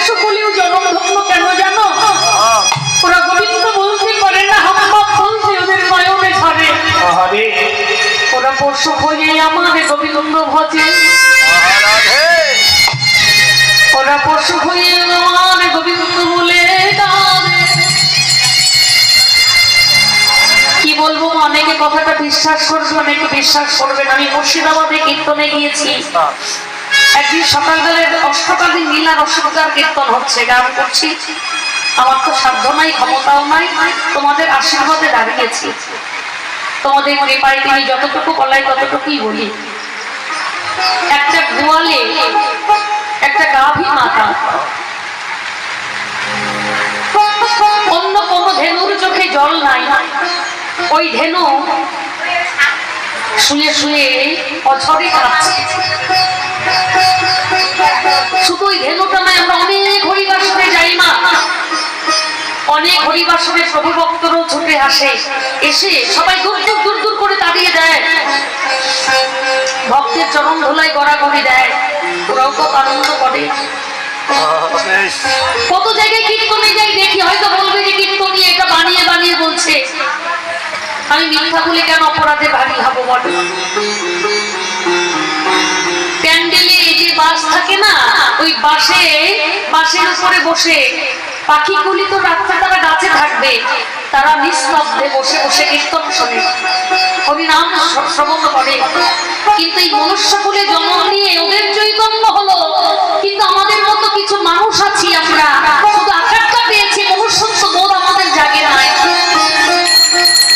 সকলেও জনমধন্য কেন জানো? ওরা গোবিন্দ বলতে পারে না, হাম্মা বলতে ওদের নয়নে ঝরে। ওরা পশু হয়ে আমার গোবিন্দ ভজে, ওরা পশু হয়ে আমার গোবিন্দ বলে ডাকে। কি বলবো, অনেকে কথাটা বিশ্বাস করবে, অনেকে বিশ্বাস করবে না। আমি মুর্শিদাবাদে কীর্তনে গিয়েছি, একদিন সকালবেলায় অষ্টকালীন লীলা রসগার কীর্তন হচ্ছে, গান করছি। আমার তো সাধ্য নাই, ক্ষমতাও নাই, তোমাদের আশীর্বাদে দাঁড়িয়েছি। তোমাদের কৃপায় তিনি যতটুকু বলাই ততটুকুই বলি। একটা গোয়ালে একটা গাভী মাতা অন্য কোনো ধেনুর চোখে জল নাই, ওই ধেনু শুয়ে শুয়ে অঝরে কাঁদছে। শুধু ওই ধেনুটা নয়, আমরা অনেক হরিবাসনে যাই মা, অনেক হরিবাসনে প্রভু ভক্তরাও ছুটে আসে, এসে সবাই দূর দূর দূর দূর করে তাড়িয়ে দেয়, ভক্তের চরণ ধুলায় গড়াগড়ি দেয়, ওরাও তো আনন্দ করে। কত জায়গায় কীর্তনে যাই দেখি, হয়তো বলবে যে কীর্তনী এটা বানিয়ে বানিয়ে বলছে। আমি মিথ্যা বলে কেন অপরাধে ভারী হবো বল? প্যান্ডেলে যে বাস থাকে না, ওই বাসের উপরে বসে পাখিগুলি তো রাত্রে তারা গাছে থাকবে, তারা নিস্তব্ধে বসে বসে কীর্তন শোনে, হরিনাম শ্রবণ করে। কিন্তু এই মনুষ্য কুলে জন্ম নিয়ে ওদের চৈতন্য হলো, কিন্তু আমাদের মতো কিছু মানুষ আছি আমরা, শুধু আকারটা পেয়েছি, মনুষ্যত্ব বোধ আমাদের জাগে নাই।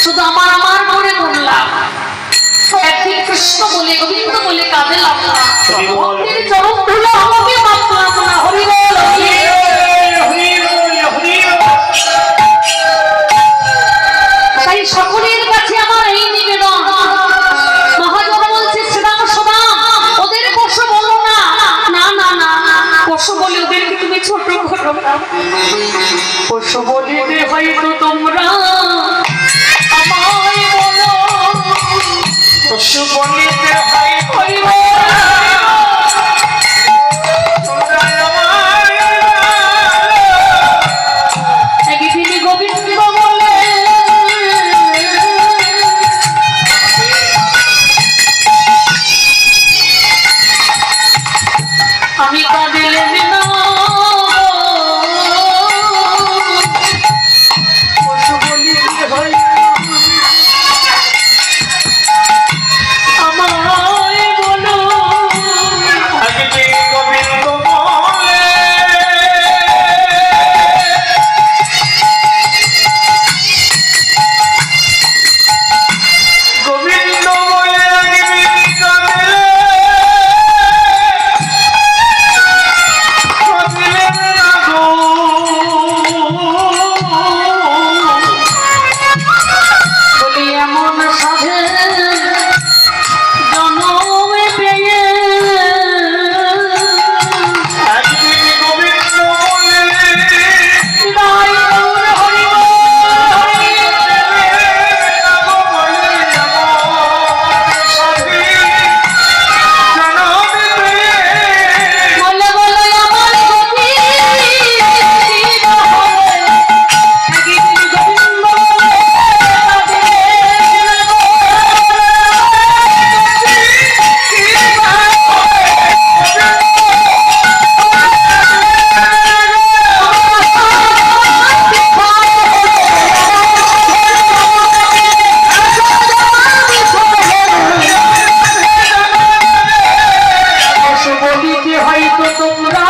শুধু আমার আমার করে বললাম, একদিন কৃষ্ণ বলে গোবিন্দ বলে কাঁদে লাগলাম, ভক্তের চরণ ধুলো আমাকে মাপলাম না। হরি বল, তাই সকলের কাছে আমার এই নিবেদন। মহাজন বলছে শ্রীরাম সদাম, ওদের পশু বলো না, না না না, পশু বলে ওদেরকে তুমি ছোট করো না। পশু বলিতে হয়তো তোমরা আমায় বলো, পশু বলিতে হয় হরি বল। আমি কাঁদিলে না পশু বলিতে হয় আমায় বলো, আগে গোবিন্দ বলে গোবিন্দ বলে আগে কাঁদিলে হয়তো তোমরা